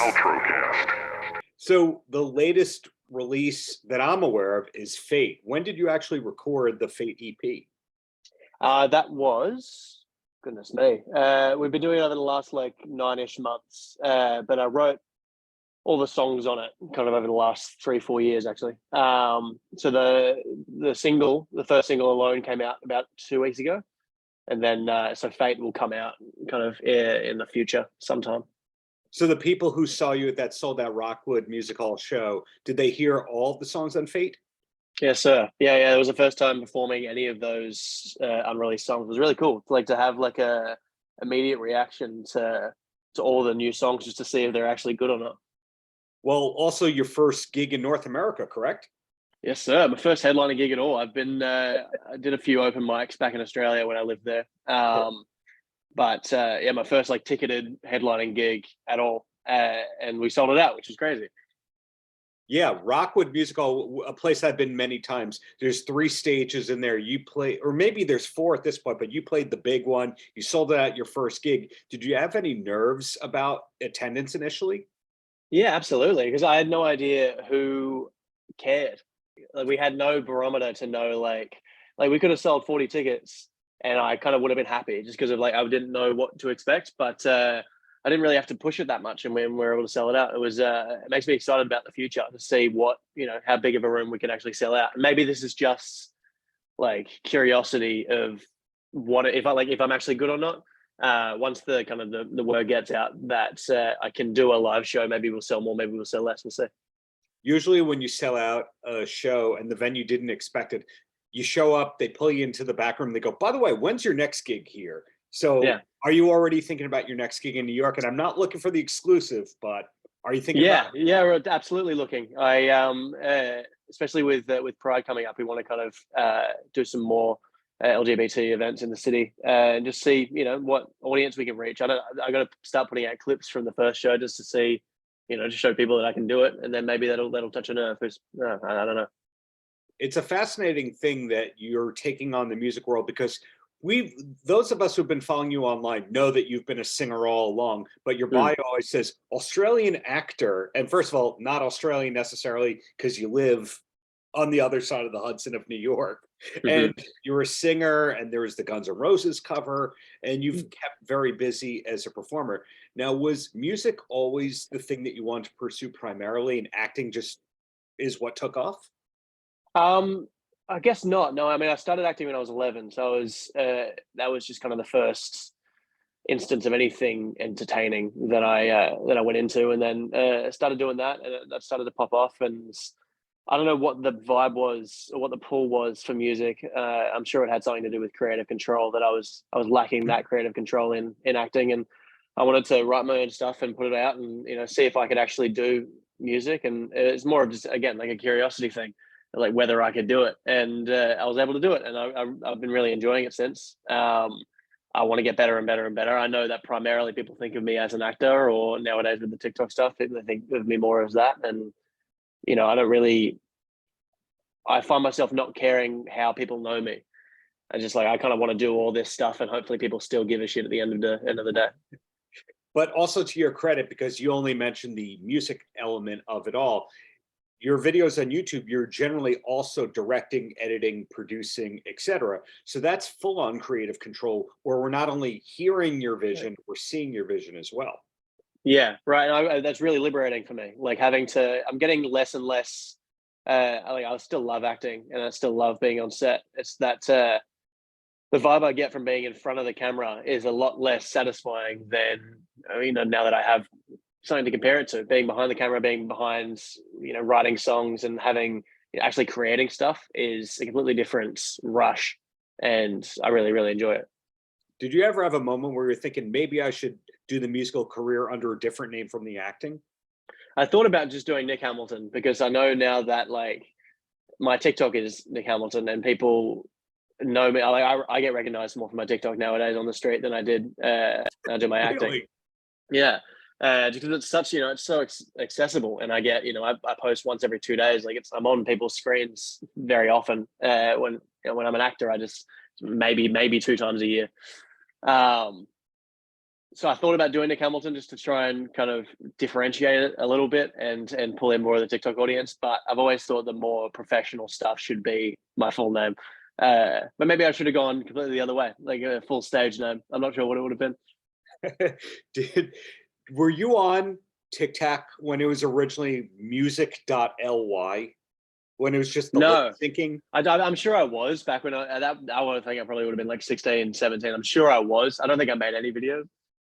Paltrocast. So the latest release that I'm aware of is Fate. When did you actually record the Fate EP? That was, goodness me, we've been doing it over the last like 9-ish months, but I wrote all the songs on it kind of over the last 3-4 years actually. So the first single alone came out about 2 weeks ago, and then so Fate will come out kind of in the future sometime. So the people who saw you at that sold out Rockwood Music Hall show, did they hear all of the songs on Fate? Yes, sir. Yeah. It was the first time performing any of those unreleased songs. It was really cool, to have like a immediate reaction to all the new songs, just to see if they're actually good or not. Well, also your first gig in North America, correct? Yes, sir. My first headliner gig at all. I've been I did a few open mics back in Australia when I lived there. But my first like ticketed headlining gig at all, and we sold it out, which was crazy. Yeah, Rockwood Music Hall, a place I've been many times. There's 3 stages in there. You play, or maybe there's 4 at this point, but you played the big one. You sold it out your first gig. Did you have any nerves about attendance initially? Yeah, absolutely. Because I had no idea who cared. Like, we had no barometer to know like we could have sold 40 tickets and I kind of would have been happy, just because of like I didn't know what to expect, but I didn't really have to push it that much, and when we were able to sell it out, it was it makes me excited about the future, to see what, how big of a room we can actually sell out. And maybe this is just like curiosity of what if I'm actually good or not. Once the kind of the word gets out that I can do a live show, maybe we'll sell more, maybe we'll sell less. We'll see. Usually when you sell out a show and the venue didn't expect it, you show up, they pull you into the back room, they go, by the way, when's your next gig here? So Yeah. Are you already thinking about your next gig in New York? And I'm not looking for the exclusive, but are you thinking about it? Yeah, we're absolutely looking. Especially with Pride coming up, we want to kind of do some more LGBT events in the city, and just see what audience we can reach. I got to start putting out clips from the first show, just to see, to show people that I can do it, and then maybe that'll touch a nerve. I don't know. It's a fascinating thing that you're taking on the music world, because those of us who've been following you online know that you've been a singer all along, but your bio always says Australian actor. And first of all, not Australian necessarily, because you live on the other side of the Hudson of New York. And you're a singer, and there was the Guns N' Roses cover, and you've kept very busy as a performer. Now, was music always the thing that you wanted to pursue primarily, and acting just is what took off? I guess not. No, I mean, I started acting when I was 11, so that was just kind of the first instance of anything entertaining that I went into, and then started doing that, and that started to pop off. And I don't know what the vibe was or what the pull was for music. I'm sure it had something to do with creative control, that I was lacking that creative control in acting, and I wanted to write my own stuff and put it out, and see if I could actually do music. And it's more of just, again, like a curiosity thing, like whether I could do it, and I was able to do it, and I've been really enjoying it since. I want to get better and better and better. I know that primarily people think of me as an actor, or nowadays with the TikTok stuff, they think of me more as that. And I find myself not caring how people know me. I kind of want to do all this stuff, and hopefully people still give a shit at the end of the day. But also, to your credit, because you only mentioned the music element of it all, your videos on YouTube, you're generally also directing, editing, producing, etc. So that's full-on creative control, where we're not only hearing your vision, we're seeing your vision as well. Yeah, right. That's really liberating for me. Like, I'm getting less and less. I still love acting, and I still love being on set. It's that the vibe I get from being in front of the camera is a lot less satisfying than, now that I have something to compare it to. Being behind the camera, being behind, writing songs and having, actually creating stuff, is a completely different rush, and I really, really enjoy it. Did you ever have a moment where you're thinking, maybe I should do the musical career under a different name from the acting? I thought about just doing Nick Hamilton, because I know now that like my TikTok is Nick Hamilton, and people know me. I get recognized more for my TikTok nowadays on the street than I did I do my acting. Really? Yeah. Because it's such, it's so accessible, and I get, I post once every 2 days. Like, I'm on people's screens very often. When I'm an actor, I just maybe 2 times a year. So so I thought about doing Nick Hamilton just to try and kind of differentiate it a little bit and pull in more of the TikTok audience. But I've always thought the more professional stuff should be my full name. But maybe I should have gone completely the other way, like a full stage name. I'm not sure what it would have been. Were you on TikTok when it was originally music.ly? When it was just the No. thinking? I'm sure I was back when I would think I probably would have been like 16, 17. I'm sure I was. I don't think I made any videos.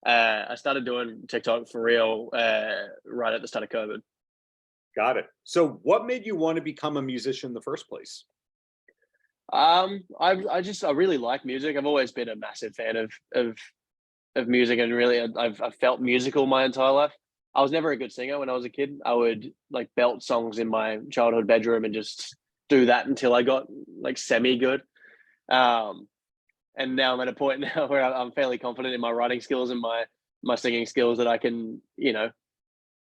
I started doing TikTok for real right at the start of COVID. Got it. So what made you want to become a musician in the first place? I really like music. I've always been a massive fan of music, and really I've felt musical my entire life. I was never a good singer when I was a kid. I would like belt songs in my childhood bedroom and just do that until I got like semi good. And now I'm at a point now where I'm fairly confident in my writing skills and my singing skills that I can,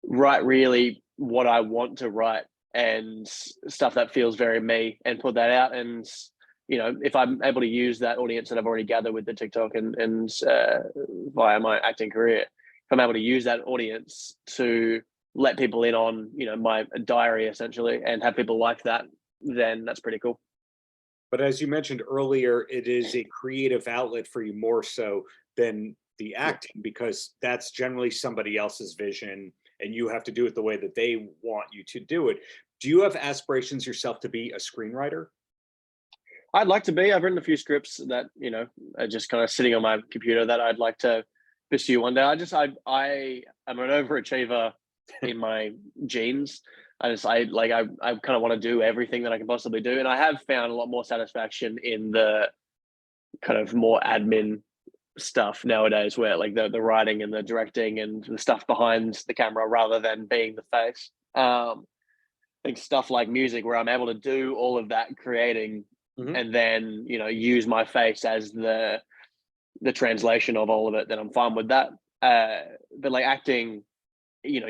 write really what I want to write and stuff that feels very me and put that out. And, if I'm able to use that audience that I've already gathered with the TikTok and via my acting career, if I'm able to use that audience to let people in on, my diary essentially and have people like that, then that's pretty cool. But as you mentioned earlier, it is a creative outlet for you more so than the acting, because that's generally somebody else's vision and you have to do it the way that they want you to do it. Do you have aspirations yourself to be a screenwriter? I'd like to be. I've written a few scripts that, are just kind of sitting on my computer that I'd like to pursue one day. I am an overachiever in my genes. I kind of want to do everything that I can possibly do. And I have found a lot more satisfaction in the kind of more admin stuff nowadays, where like the writing and the directing and the stuff behind the camera rather than being the face. I think stuff like music where I'm able to do all of that creating and then, use my face as the translation of all of it, then I'm fine with that. But like acting, you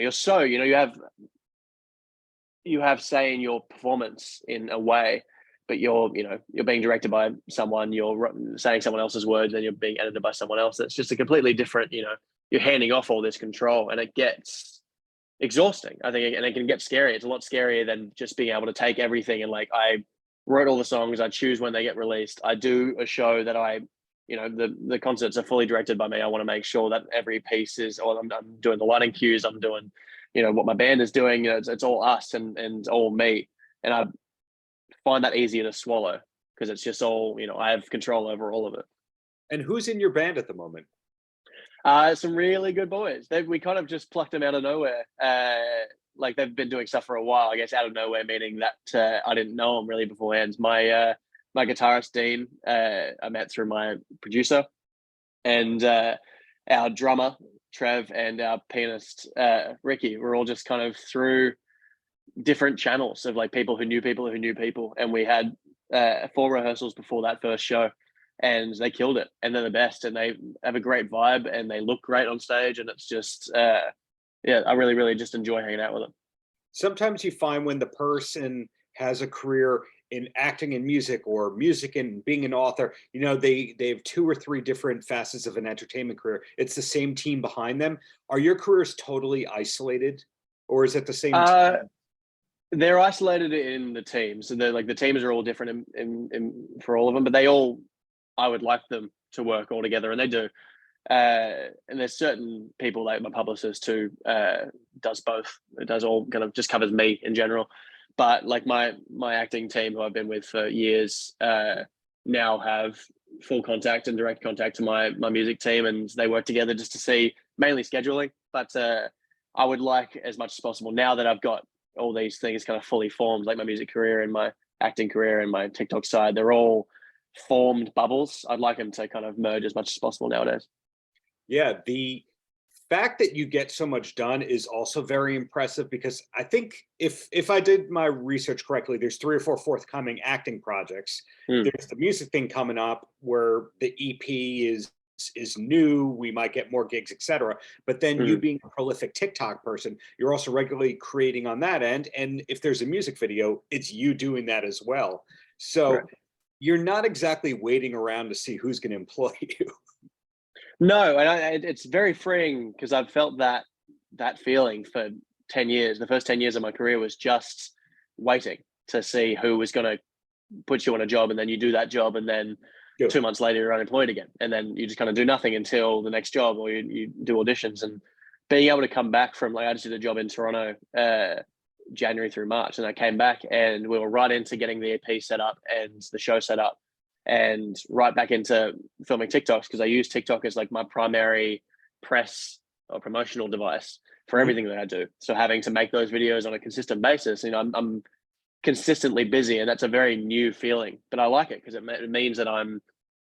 have say in your performance in a way, but you're being directed by someone, you're saying someone else's words and you're being edited by someone else. That's just a completely different, you're handing off all this control, and it gets exhausting, I think, and it can get scary. It's a lot scarier than just being able to take everything and like, I wrote all the songs, I choose when they get released. I do a show that the concerts are fully directed by me. I want to make sure that every piece is, or I'm doing the lighting cues, I'm doing, what my band is doing. It's all us and all me. And I find that easier to swallow because it's just all, I have control over all of it. And who's in your band at the moment? Some really good boys. We kind of just plucked them out of nowhere. Like they've been doing stuff for a while, I guess, out of nowhere, meaning that I didn't know them really beforehand. My guitarist, Dean, I met through my producer, and our drummer, Trev, and our pianist, Ricky, were all just kind of through different channels of like people who knew people who knew people. And we had 4 rehearsals before that first show, and they killed it, and they're the best, and they have a great vibe, and they look great on stage, and it's just I really, really just enjoy hanging out with them. Sometimes you find when the person has a career in acting and music, or music and being an author, they have 2 or 3 different facets of an entertainment career. It's the same team behind them. Are your careers totally isolated, or is it the same team? They're isolated in the teams, and they're like, the teams are all different in for all of them, but they all, I would like them to work all together, and they do. And there's certain people, like my publicist, who does both. It does all, kind of just covers me in general. But like my acting team, who I've been with for years, now have full contact and direct contact to my music team, and they work together just to see, mainly scheduling. But I would like, as much as possible, now that I've got all these things kind of fully formed, like my music career and my acting career and my TikTok side, they're all formed bubbles. I'd like them to kind of merge as much as possible nowadays. Yeah, the fact that you get so much done is also very impressive, because I think if I did my research correctly, there's 3 or 4 forthcoming acting projects. There's the music thing coming up where the EP is new, we might get more gigs, etc. But then you being a prolific TikTok person, you're also regularly creating on that end. And if there's a music video, it's you doing that as well. So you're not exactly waiting around to see who's going to employ you. No, and it's very freeing because I've felt that feeling for 10 years. The first 10 years of my career was just waiting to see who was going to put you on a job, and then you do that job, and then Good. 2 months later you're unemployed again, and then you just kind of do nothing until the next job, or you do auditions. And being able to come back from, like, I just did a job in Toronto January through March, and I came back and we were right into getting the EP set up and the show set up, and right back into filming TikToks, because I use TikTok as like my primary press or promotional device for everything that I do. So having to make those videos on a consistent basis, I'm consistently busy, and that's a very new feeling, but I like it because it means that I'm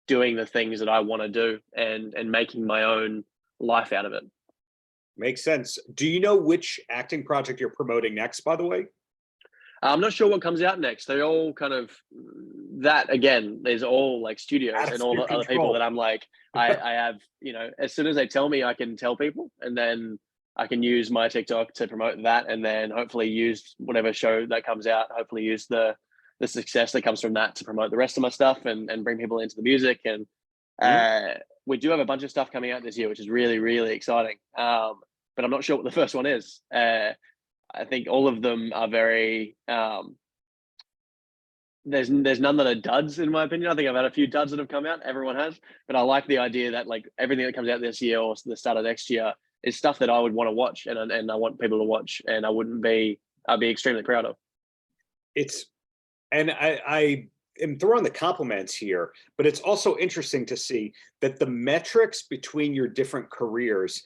doing the things that I want to do and making my own life out of it. Makes sense. Do you know which acting project you're promoting next, by the way? I'm not sure what comes out next. They're all kind of that again. There's all like studios and all the other people that I'm like, I have, as soon as they tell me, I can tell people, and then I can use my TikTok to promote that, and then hopefully use whatever show that comes out. Hopefully use the success that comes from that to promote the rest of my stuff and bring people into the music. And we do have a bunch of stuff coming out this year, which is really, really exciting. But I'm not sure what the first one is. I think all of them are very, there's none that are duds, in my opinion. I think I've had a few duds that have come out. Everyone has. But I like the idea that like everything that comes out this year or the start of next year is stuff that I would want to watch, and I want people to watch, and I'd be extremely proud of. And I am throwing the compliments here, but it's also interesting to see that the metrics between your different careers,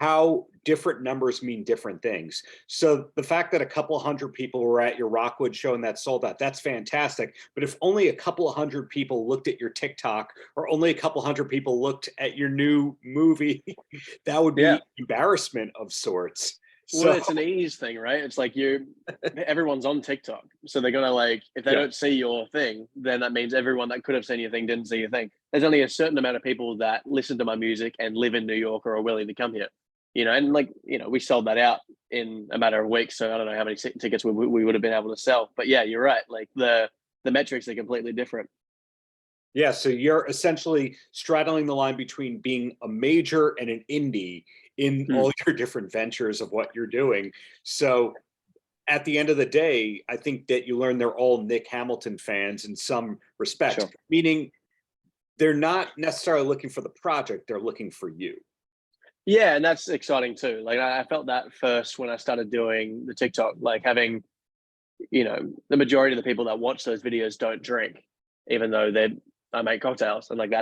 how different numbers mean different things. So the fact that a couple hundred people were at your Rockwood show and that sold out, that's fantastic. But if only a couple of hundred people looked at your TikTok, or only a couple hundred people looked at your new movie, that would be embarrassment of sorts. Well, it's an ease thing, right? It's like everyone's on TikTok. So they're going to, like, if they don't see your thing, then that means everyone that could have seen your thing didn't see your thing. There's only a certain amount of people that listen to my music and live in New York or are willing to come here, and like, we sold that out in a matter of weeks. So I don't know how many tickets we would have been able to sell, but yeah, you're right. Like the metrics are completely different. Yeah. So you're essentially straddling the line between being a major and an indie in all your different ventures of what you're doing. So at the end of the day, I think that you learn they're all Nick Hamilton fans in some respects, meaning they're not necessarily looking for the project, they're looking for you. Yeah, and that's exciting too. Like I felt that first when I started doing the TikTok, like having, the majority of the people that watch those videos don't drink, even though I make cocktails, and like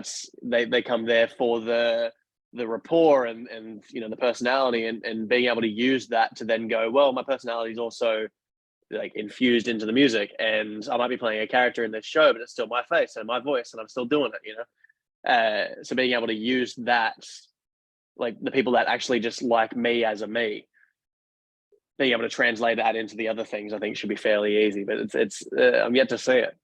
they come there for the rapport and the personality, and being able to use that to then go, well, my personality is also like infused into the music, and I might be playing a character in this show, but it's still my face and my voice, and I'm still doing it, so being able to use that, like the people that actually just like me as a me, being able to translate that into the other things, I think should be fairly easy, but it's I'm yet to see it.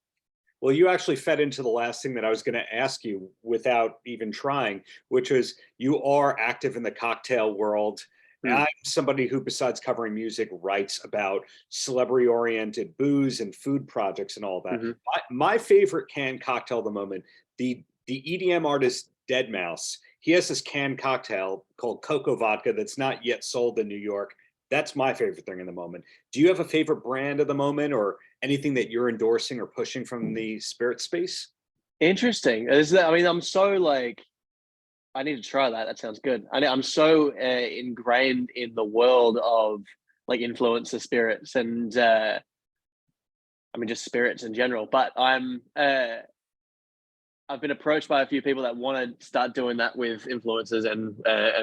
Well, you actually fed into the last thing that I was going to ask you without even trying, which is you are active in the cocktail world. And I'm somebody who, besides covering music, writes about celebrity-oriented booze and food projects and all that. My favorite canned cocktail at the moment, the EDM artist Deadmau5, he has this canned cocktail called Cocoa Vodka that's not yet sold in New York. That's my favorite thing in the moment. Do you have a favorite brand at the moment, or anything that you're endorsing or pushing from the spirit space? Interesting. I'm so like, I need to try that. That sounds good. I'm so ingrained in the world of like influencer spirits and just spirits in general. But I've been approached by a few people that want to start doing that with influencers and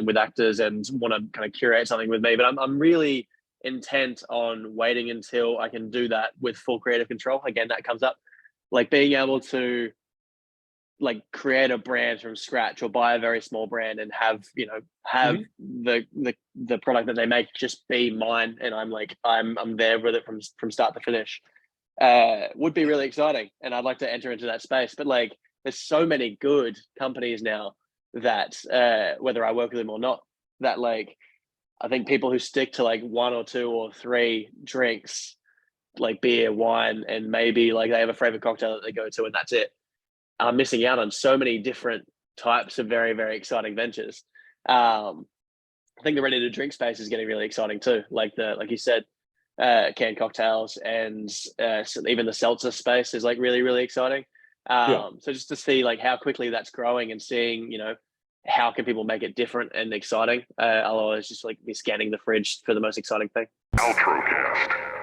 with actors, and want to kind of curate something with me. But I'm really intent on waiting until I can do that with full creative control. Again, that comes up, like being able to like create a brand from scratch, or buy a very small brand and have the product that they make just be mine, and I'm there with it from start to finish. Would be really exciting, and I'd like to enter into that space. But like, there's so many good companies now that whether I work with them or not, that like, I think people who stick to like 1 or 2 or 3 drinks, like beer, wine, and maybe like they have a favorite cocktail that they go to and that's it, are missing out on so many different types of very, very exciting ventures. I think the ready to drink space is getting really exciting too. Like you said, canned cocktails and even the seltzer space is like really, really exciting. So just to see like how quickly that's growing and seeing, how can people make it different and exciting? I'll always just like be scanning the fridge for the most exciting thing. Paltrocast.